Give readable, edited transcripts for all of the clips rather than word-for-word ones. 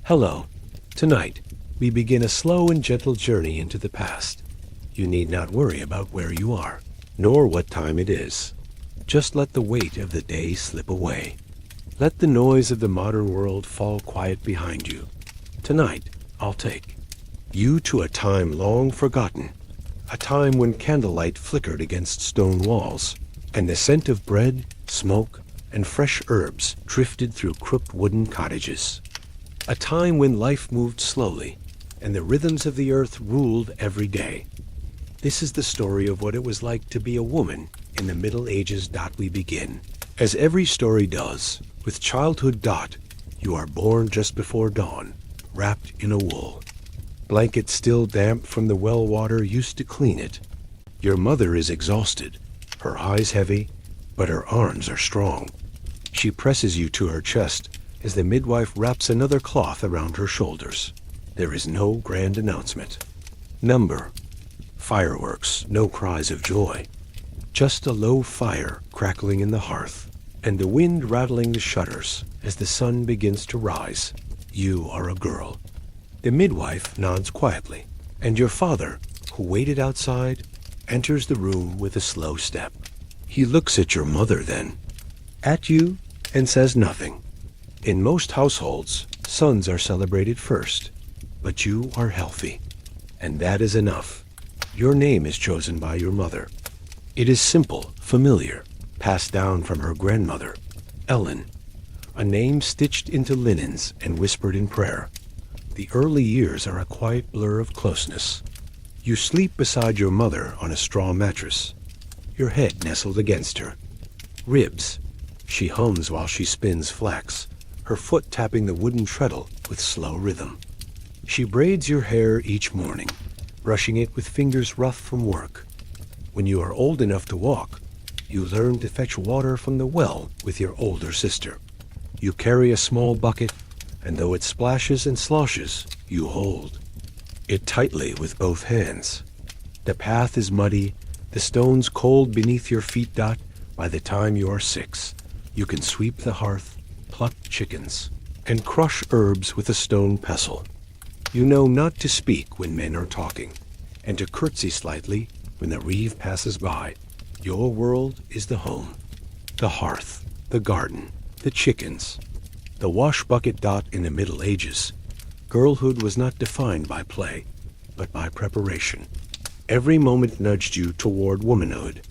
Hello. Tonight, we begin a slow and gentle journey into the past. You need not worry about where you are, nor what time it is. Just let the weight of the day slip away. Let the noise of the modern world fall quiet behind you. Tonight, I'll take you to a time long forgotten, a time when candlelight flickered against stone walls, and the scent of bread, smoke, and fresh herbs drifted through crooked wooden cottages. A time when life moved slowly, and the rhythms of the earth ruled every day. This is the story of what it was like to be a woman in the Middle Ages. We begin. As every story does, with childhood. You are born just before dawn, wrapped in a wool. Blanket still damp from the well water used to clean it. Your mother is exhausted, her eyes heavy, but her arms are strong. She presses you to her chest as the midwife wraps another cloth around her shoulders. There is no grand announcement. Number. Fireworks, no cries of joy. Just a low fire crackling in the hearth, and the wind rattling the shutters as the sun begins to rise. You are a girl. The midwife nods quietly, and your father, who waited outside, enters the room with a slow step. He looks at your mother then, at you, and says nothing. In most households, sons are celebrated first, but you are healthy, and that is enough. Your name is chosen by your mother. It is simple, familiar, passed down from her grandmother, Ellen, a name stitched into linens and whispered in prayer. The early years are a quiet blur of closeness. You sleep beside your mother on a straw mattress, your head nestled against her. Ribs. She hums while she spins flax, her foot tapping the wooden treadle with slow rhythm. She braids your hair each morning, brushing it with fingers rough from work. When you are old enough to walk, you learn to fetch water from the well with your older sister. You carry a small bucket, and though it splashes and sloshes, you hold it tightly with both hands. The path is muddy, the stones cold beneath your feet. By the time you are 6, you can sweep the hearth, pluck chickens, and crush herbs with a stone pestle. You know not to speak when men are talking, and to curtsy slightly when the reeve passes by. Your world is the home, the hearth, the garden, the chickens, the wash bucket. In the Middle Ages, girlhood was not defined by play, but by preparation. Every moment nudged you toward womanhood.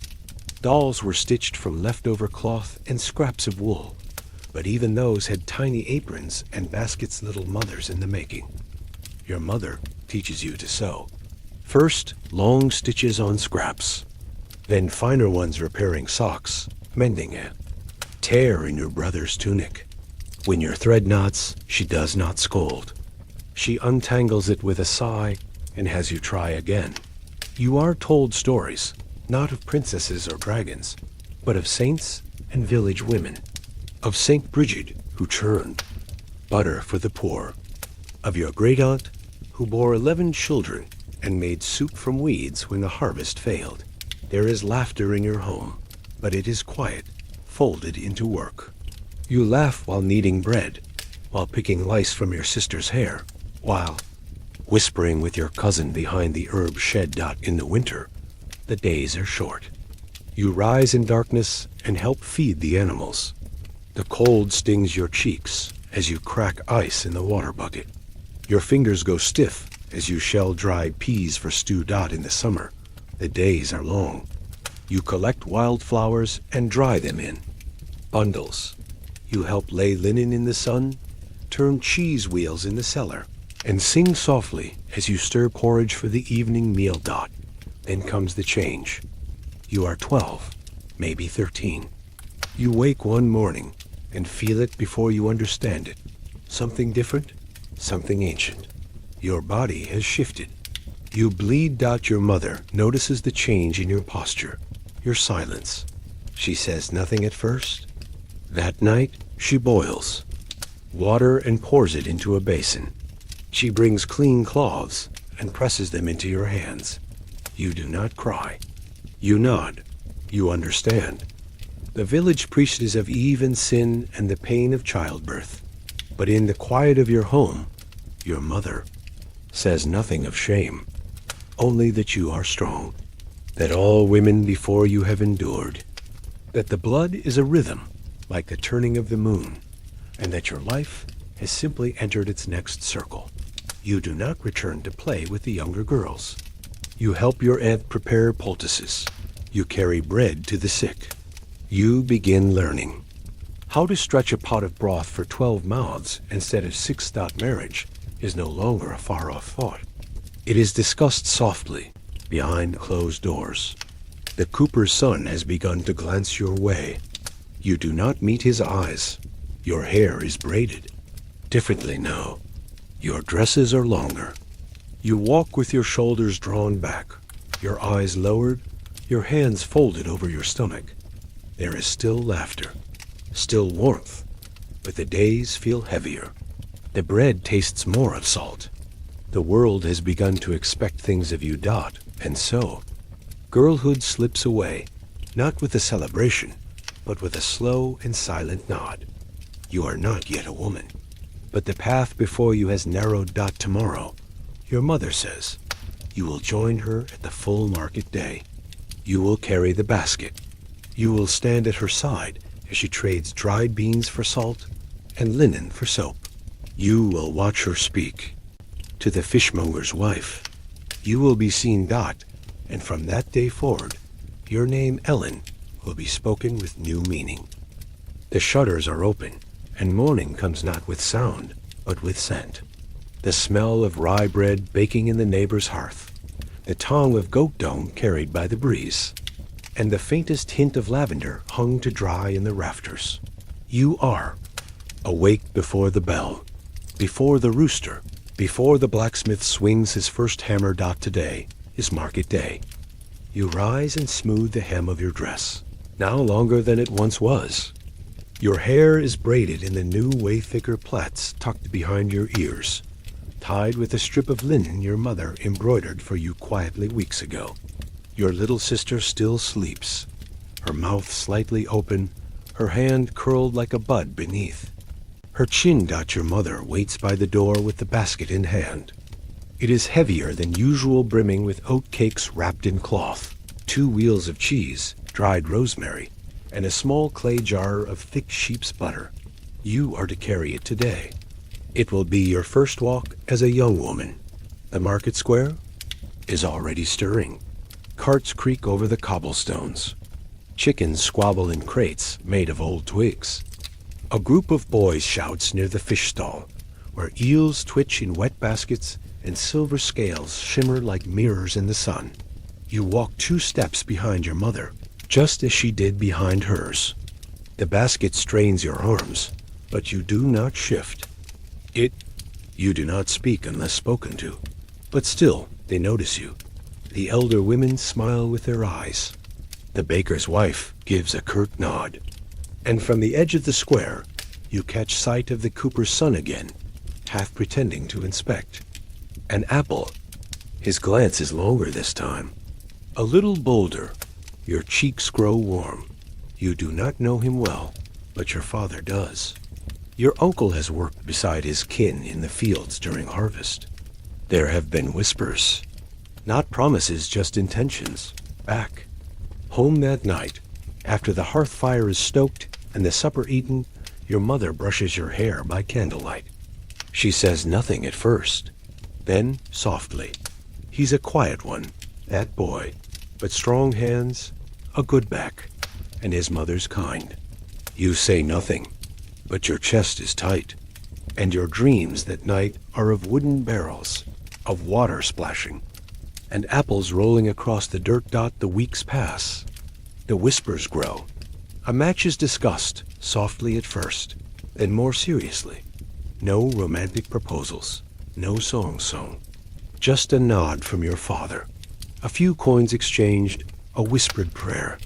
Dolls were stitched from leftover cloth and scraps of wool, but even those had tiny aprons and baskets. Little mothers in the making. Your mother teaches you to sew. First, long stitches on scraps, then finer ones repairing socks, mending a tear in your brother's tunic. When your thread knots, she does not scold. She untangles it with a sigh and has you try again. You are told stories, not of princesses or dragons, but of saints and village women. Of Saint Bridget, who churned butter for the poor. Of your great-aunt, who bore 11 children and made soup from weeds when the harvest failed. There is laughter in your home, but it is quiet, folded into work. You laugh while kneading bread, while picking lice from your sister's hair, while whispering with your cousin behind the herb shed. In the winter, the days are short. You rise in darkness and help feed the animals. The cold stings your cheeks as you crack ice in the water bucket. Your fingers go stiff as you shell dried peas for stew. In the summer, the days are long. You collect wildflowers and dry them in bundles. You help lay linen in the sun, turn cheese wheels in the cellar, and sing softly as you stir porridge for the evening meal. Then comes the change. You are 12, maybe 13. You wake one morning and feel it before you understand it. Something different, something ancient. Your body has shifted. You bleed. Your mother notices the change in your posture, your silence. She says nothing at first. That night, she boils water and pours it into a basin. She brings clean cloths and presses them into your hands. You do not cry. You nod. You understand. The village preaches of Eve and sin and the pain of childbirth. But in the quiet of your home, Your mother says nothing of shame, only that you are strong, that all women before you have endured, that the blood is a rhythm like the turning of the moon, and that your life has simply entered its next circle. You do not return to play with the younger girls. You help your aunt prepare poultices. You carry bread to the sick. You begin learning. How to stretch a pot of broth for 12 mouths instead of 6. Marriage is no longer a far-off thought. It is discussed softly, behind closed doors. The cooper's son has begun to glance your way. You do not meet his eyes. Your hair is braided. Differently now. Your dresses are longer. You walk with your shoulders drawn back, your eyes lowered, your hands folded over your stomach. There is still laughter, still warmth, but the days feel heavier. The bread tastes more of salt. The world has begun to expect things of you, Dot, and so, girlhood slips away, not with a celebration, but with a slow and silent nod. You are not yet a woman, but the path before you has narrowed. Dot, tomorrow, your mother says, you will join her at the full market day. You will carry the basket. You will stand at her side as she trades dried beans for salt and linen for soap. You will watch her speak to the fishmonger's wife. You will be seen, Dot, and from that day forward, your name, Ellen, will be spoken with new meaning. The shutters are open, and morning comes not with sound, but with scent. The smell of rye bread baking in the neighbor's hearth, the tongue of goat dung carried by the breeze, and the faintest hint of lavender hung to dry in the rafters. You are awake before the bell, before the rooster, before the blacksmith swings his first hammer. Dot, today is market day. You rise and smooth the hem of your dress, now longer than it once was. Your hair is braided in the new way thicker plaits tucked behind your ears, tied with a strip of linen your mother embroidered for you quietly weeks ago. Your little sister still sleeps, her mouth slightly open, her hand curled like a bud beneath. Her chin. Dot, your mother waits by the door with the basket in hand. It is heavier than usual, brimming with oat cakes wrapped in cloth, 2 wheels of cheese, dried rosemary, and a small clay jar of thick sheep's butter. You are to carry it today. It will be your first walk as a young woman. The market square is already stirring. Carts creak over the cobblestones. Chickens squabble in crates made of old twigs. A group of boys shouts near the fish stall, where eels twitch in wet baskets and silver scales shimmer like mirrors in the sun. You walk 2 steps behind your mother, just as she did behind hers. The basket strains your arms, but you do not shift. You do not speak unless spoken to, but still they notice you. The elder women smile with their eyes. The baker's wife gives a curt nod. And from the edge of the square, you catch sight of the cooper's son again, half pretending to inspect. An apple. His glance is longer this time. A little bolder. Your cheeks grow warm. You do not know him well, but your father does. Your uncle has worked beside his kin in the fields during harvest. There have been whispers. Not promises, just intentions. Back. Home that night, after the hearth fire is stoked and the supper eaten, your mother brushes your hair by candlelight. She says nothing at first. Then, softly. He's a quiet one, that boy, but strong hands, a good back, and his mother's kind. You say nothing, but your chest is tight, and your dreams that night are of wooden barrels, of water splashing, and apples rolling across the dirt. Dot, the weeks pass. The whispers grow. A match is discussed, softly at first, then more seriously. No romantic proposals, no song sung. Just a nod from your father. A few coins exchanged, a whispered prayer.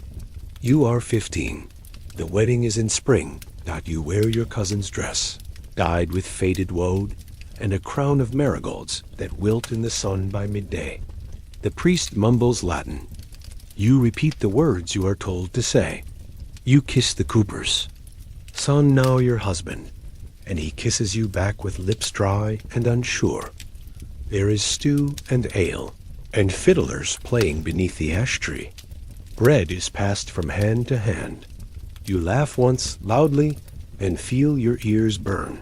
You are 15. The wedding is in spring. Dot, you wear your cousin's dress, dyed with faded woad, and a crown of marigolds that wilt in the sun by midday. The priest mumbles Latin. You repeat the words you are told to say. You kiss the coopers. Son, now your husband, and he kisses you back with lips dry and unsure. There is stew and ale, and fiddlers playing beneath the ash tree. Bread is passed from hand to hand. You laugh once loudly and feel your ears burn.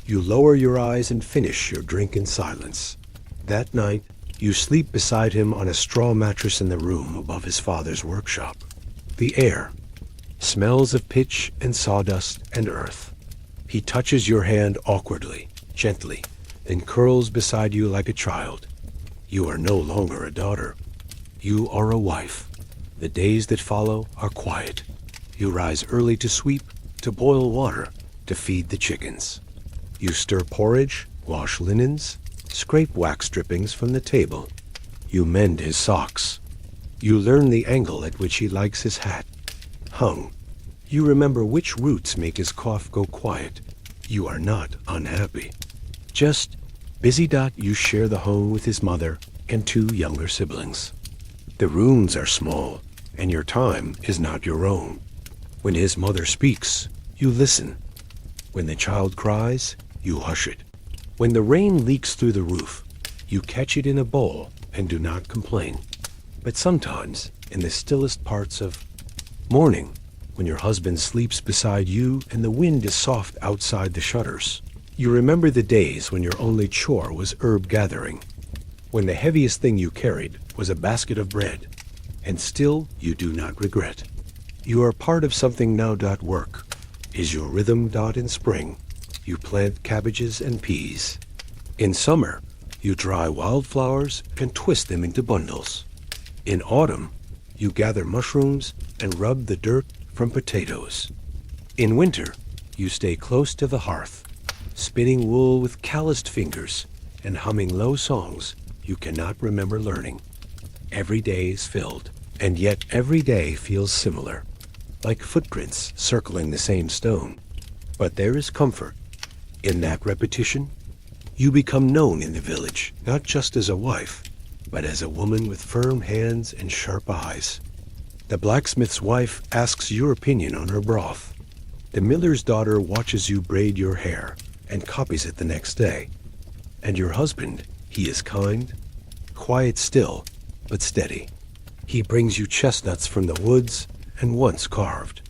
You lower your eyes and finish your drink in silence. That night, you sleep beside him on a straw mattress in the room above his father's workshop. The air smells of pitch and sawdust and earth. He touches your hand awkwardly, gently, then curls beside you like a child. You are no longer a daughter. You are a wife. The days that follow are quiet. You rise early to sweep, to boil water, to feed the chickens. You stir porridge, wash linens, scrape wax drippings from the table. You mend his socks. You learn the angle at which he likes his hat hung. You remember which roots make his cough go quiet. You are not unhappy. Just busy. You share the home with his mother and 2 younger siblings. The rooms are small, and your time is not your own. When his mother speaks, you listen. When the child cries, you hush it. When the rain leaks through the roof, you catch it in a bowl and do not complain. But sometimes, in the stillest parts of morning, when your husband sleeps beside you and the wind is soft outside the shutters, you remember the days when your only chore was herb gathering, when the heaviest thing you carried was a basket of bread, and still you do not regret. You are part of something now. Work is your rhythm. In spring, you plant cabbages and peas. In summer, you dry wildflowers and twist them into bundles. In autumn, you gather mushrooms and rub the dirt from potatoes. In winter, you stay close to the hearth, spinning wool with calloused fingers and humming low songs you cannot remember learning. Every day is filled, and yet every day feels similar, like footprints circling the same stone. But there is comfort in that repetition. You become known in the village, not just as a wife, but as a woman with firm hands and sharp eyes. The blacksmith's wife asks your opinion on her broth. The miller's daughter watches you braid your hair and copies it the next day. And your husband, he is kind, quiet still, but steady. He brings you chestnuts from the woods and once carved,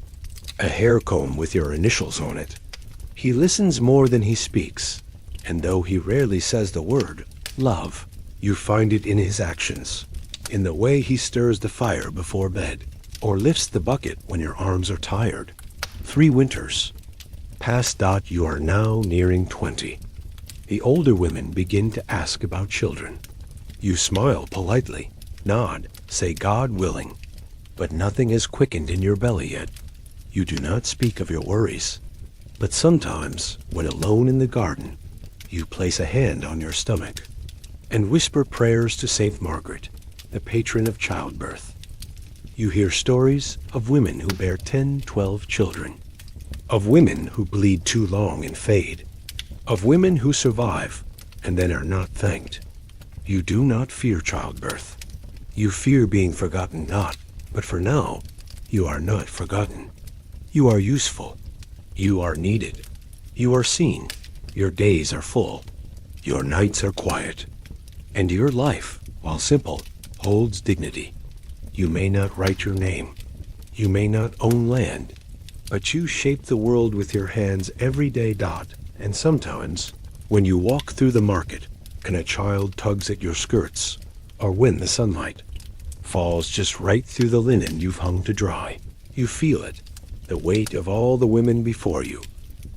a hair comb with your initials on it. He listens more than he speaks, and though he rarely says the word love, you find it in his actions, in the way he stirs the fire before bed, or lifts the bucket when your arms are tired. 3 winters past. You are now nearing 20. The older women begin to ask about children. You smile politely, nod, say God willing, but nothing has quickened in your belly yet. You do not speak of your worries, but sometimes, when alone in the garden, you place a hand on your stomach and whisper prayers to Saint Margaret, the patron of childbirth. You hear stories of women who bear 10, 12 children, of women who bleed too long and fade, of women who survive and then are not thanked. You do not fear childbirth. You fear being forgotten not, but for now, you are not forgotten. You are useful. You are needed. You are seen. Your days are full. Your nights are quiet. And your life, while simple, holds dignity. You may not write your name. You may not own land, but you shape the world with your hands every day. And sometimes, when you walk through the market, and a child tugs at your skirts, or when the sunlight falls just right through the linen you've hung to dry, you feel it, the weight of all the women before you,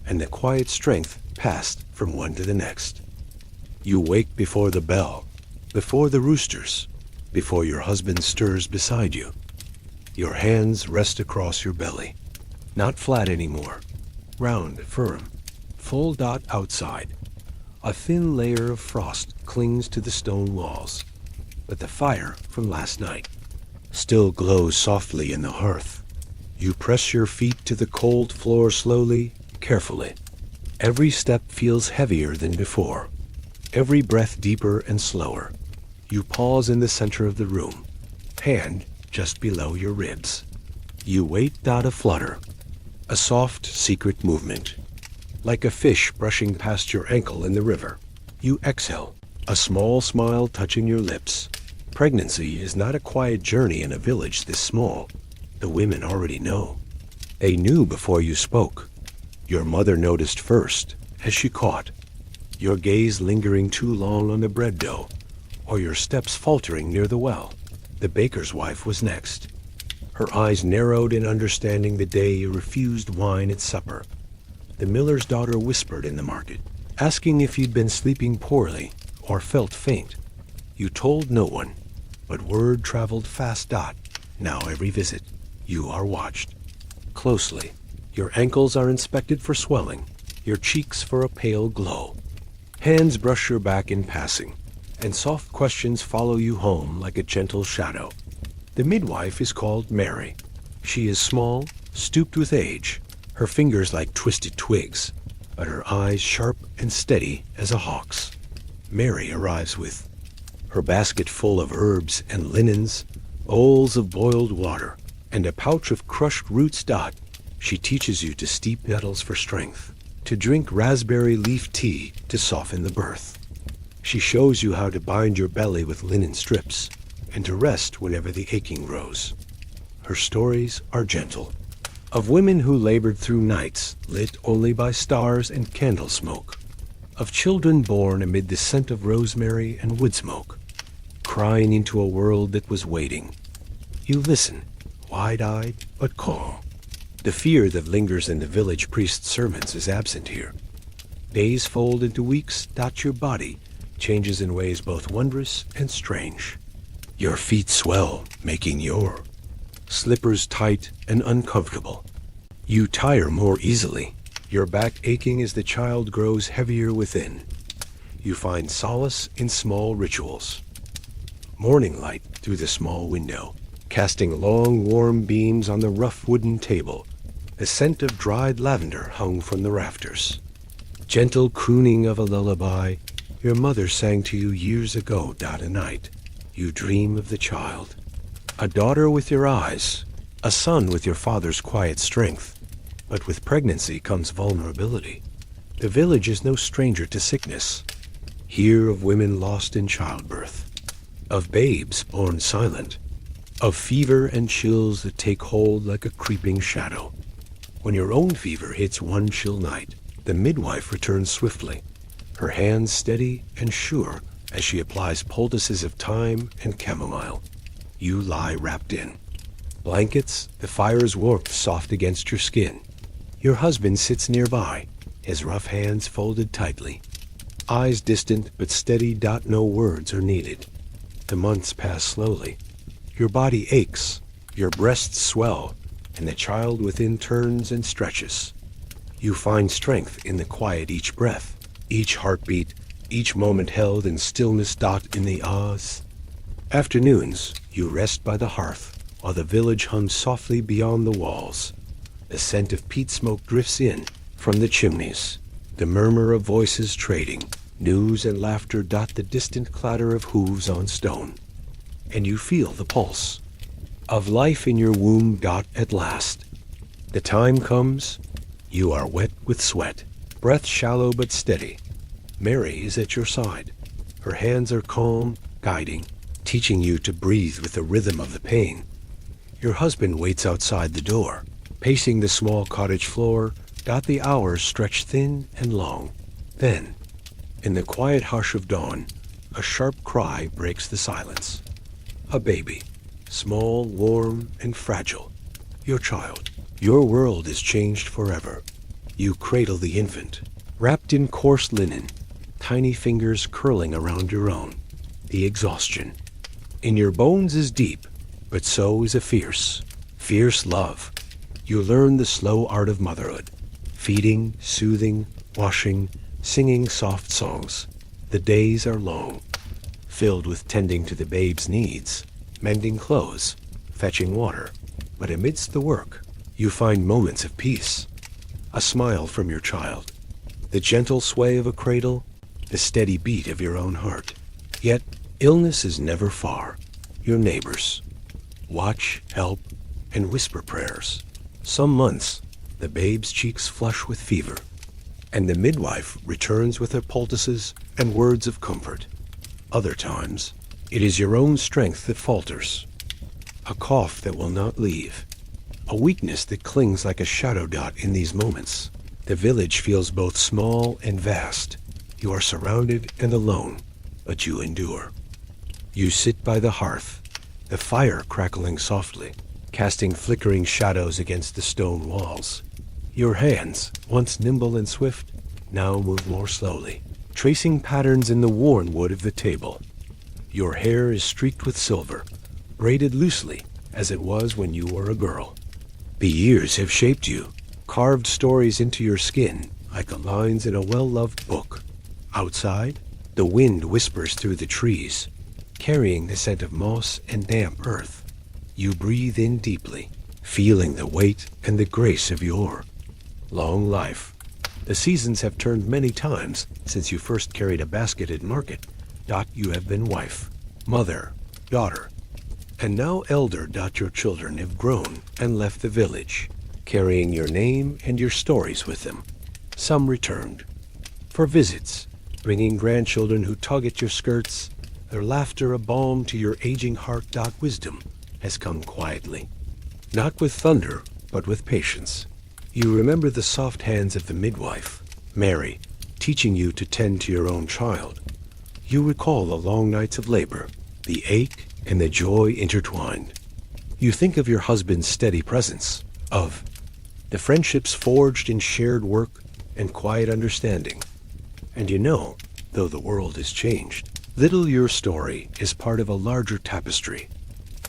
and the quiet strength passed from one to the next. You wake before the bell, before the roosters, before your husband stirs beside you. Your hands rest across your belly, not flat anymore, round, firm, full. Outside, a thin layer of frost clings to the stone walls, but the fire from last night still glows softly in the hearth. You press your feet to the cold floor slowly, carefully. Every step feels heavier than before, every breath deeper and slower. You pause in the center of the room, hand just below your ribs. You wait. A flutter, a soft, secret movement. like a fish brushing past your ankle in the river. You exhale, a small smile touching your lips. Pregnancy is not a quiet journey in a village this small. The women already know. They knew before you spoke. Your mother noticed first, as she caught your gaze lingering too long on the bread dough, or your steps faltering near the well. The baker's wife was next. Her eyes narrowed in understanding the day you refused wine at supper. The miller's daughter whispered in the market, asking if you'd been sleeping poorly or felt faint. You told no one, but word traveled fast. Now every visit, you are watched closely. Your ankles are inspected for swelling, your cheeks for a pale glow. Hands brush your back in passing, and soft questions follow you home like a gentle shadow. The midwife is called Mary. She is small, stooped with age, her fingers like twisted twigs, but her eyes sharp and steady as a hawk's. Mary arrives with her basket full of herbs and linens, bowls of boiled water, and a pouch of crushed roots. She teaches you to steep petals for strength, to drink raspberry leaf tea to soften the birth. She shows you how to bind your belly with linen strips, and to rest whenever the aching grows. Her stories are gentle, of women who labored through nights lit only by stars and candle smoke, of children born amid the scent of rosemary and wood smoke, crying into a world that was waiting. You listen, wide-eyed but calm. The fear that lingers in the village priest's sermons is absent here. Days fold into weeks. Your body changes in ways both wondrous and strange. Your feet swell, making your slippers tight and uncomfortable. You tire more easily, your back aching as the child grows heavier within. You find solace in small rituals. Morning light through the small window, casting long warm beams on the rough wooden table. The scent of dried lavender hung from the rafters. Gentle crooning of a lullaby your mother sang to you years ago. A night you dream of the child, a daughter with your eyes, a son with your father's quiet strength. But with pregnancy comes vulnerability. The village is no stranger to sickness. Hear of women lost in childbirth, of babes born silent, of fever and chills that take hold like a creeping shadow. When your own fever hits one chill night, the midwife returns swiftly, her hands steady and sure as she applies poultices of thyme and chamomile. You lie wrapped in blankets, the fire's warmth soft against your skin. Your husband sits nearby, his rough hands folded tightly, eyes distant but steady. No words are needed. The months pass slowly. Your body aches, your breasts swell, and the child within turns and stretches. You find strength in the quiet each breath, each heartbeat, each moment held in stillness. In the ahs. Afternoons, you rest by the hearth, while the village hums softly beyond the walls. The scent of peat smoke drifts in from the chimneys, the murmur of voices trading, news and laughter. The distant clatter of hooves on stone. And you feel the pulse of life in your womb. At last, the time comes. You are wet with sweat, breath shallow but steady. Mary is at your side. Her hands are calm, guiding, teaching you to breathe with the rhythm of the pain. Your husband waits outside the door, pacing the small cottage floor. The hours stretch thin and long. Then, in the quiet hush of dawn, a sharp cry breaks the silence. A baby, small, warm, and fragile. Your child. Your world is changed forever. You cradle the infant, wrapped in coarse linen, tiny fingers curling around your own. The exhaustion in your bones is deep, but so is a fierce love. You learn the slow art of motherhood, feeding, soothing, washing, singing soft songs. The days are long, filled with tending to the babe's needs, mending clothes, fetching water. But amidst the work, you find moments of peace. A smile from your child, the gentle sway of a cradle, the steady beat of your own heart. Yet, illness is never far. Your neighbors watch, help, and whisper prayers. Some months, the babe's cheeks flush with fever. and the midwife returns with her poultices and words of comfort. Other times, it is your own strength that falters, a cough that will not leave, a weakness that clings like a shadow dot in these moments. The village feels both small and vast. You are surrounded and alone, but you endure. You sit by the hearth, the fire crackling softly, casting flickering shadows against the stone walls. Your hands, once nimble and swift, now move more slowly, tracing patterns in the worn wood of the table. Your hair is streaked with silver, braided loosely as it was when you were a girl. The years have shaped you, carved stories into your skin like the lines in a well-loved book. Outside, the wind whispers through the trees, carrying the scent of moss and damp earth. You breathe in deeply, feeling the weight and the grace of your long life. The seasons have turned many times since you first carried a basket at market. You have been wife, mother, daughter, and now elder. Your children have grown and left the village, carrying your name and your stories with them. Some returned for visits, bringing grandchildren who tug at your skirts, their laughter a balm to your aging heart. Wisdom has come quietly, not with thunder, but with patience. You remember the soft hands of the midwife, Mary, teaching you to tend to your own child. You recall the long nights of labor, the ache and the joy intertwined. You think of your husband's steady presence, of the friendships forged in shared work and quiet understanding. And you know, though the world has changed, little your story is part of a larger tapestry,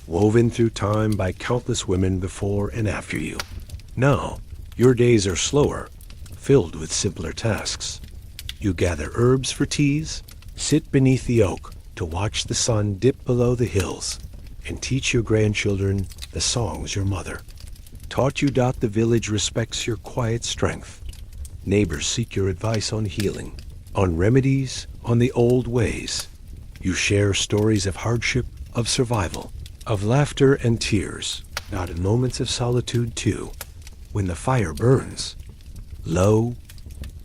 woven through time by countless women before and after you. Now, your days are slower, filled with simpler tasks. You gather herbs for teas, sit beneath the oak to watch the sun dip below the hills, and teach your grandchildren the songs your mother taught you. The village respects your quiet strength. Neighbors seek your advice on healing, on remedies, on the old ways. You share stories of hardship, of survival, of laughter and tears, not in moments of solitude too. When the fire burns low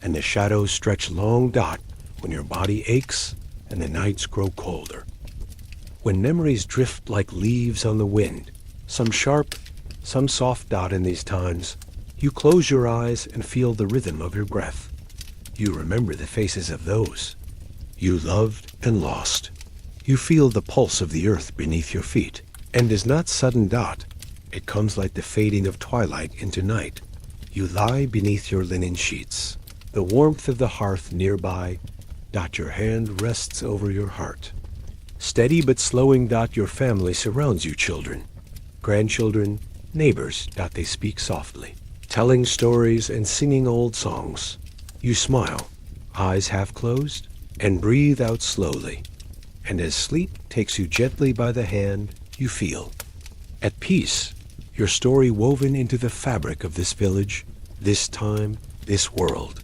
and the shadows stretch long. When your body aches and the nights grow colder. When memories drift like leaves on the wind, some sharp, some soft. In these times, you close your eyes and feel the rhythm of your breath. You remember the faces of those you loved and lost. You feel the pulse of the earth beneath your feet, and is not sudden. It comes like the fading of twilight into night. You lie beneath your linen sheets, the warmth of the hearth nearby. Your hand rests over your heart. Steady but slowing. Your family surrounds you, children, grandchildren, neighbors. They speak softly, telling stories and singing old songs. You smile, eyes half closed, and breathe out slowly. And as sleep takes you gently by the hand, you feel at peace, your story woven into the fabric of this village, this time, this world.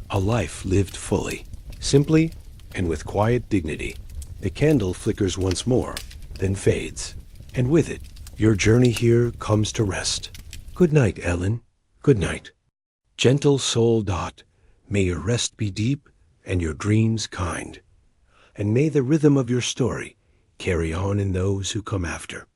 A life lived fully, simply, and with quiet dignity. The candle flickers once more, then fades, and with it, your journey here comes to rest. Good night, Ellen. Good night. Gentle soul. May your rest be deep and your dreams kind. And may the rhythm of your story carry on in those who come after.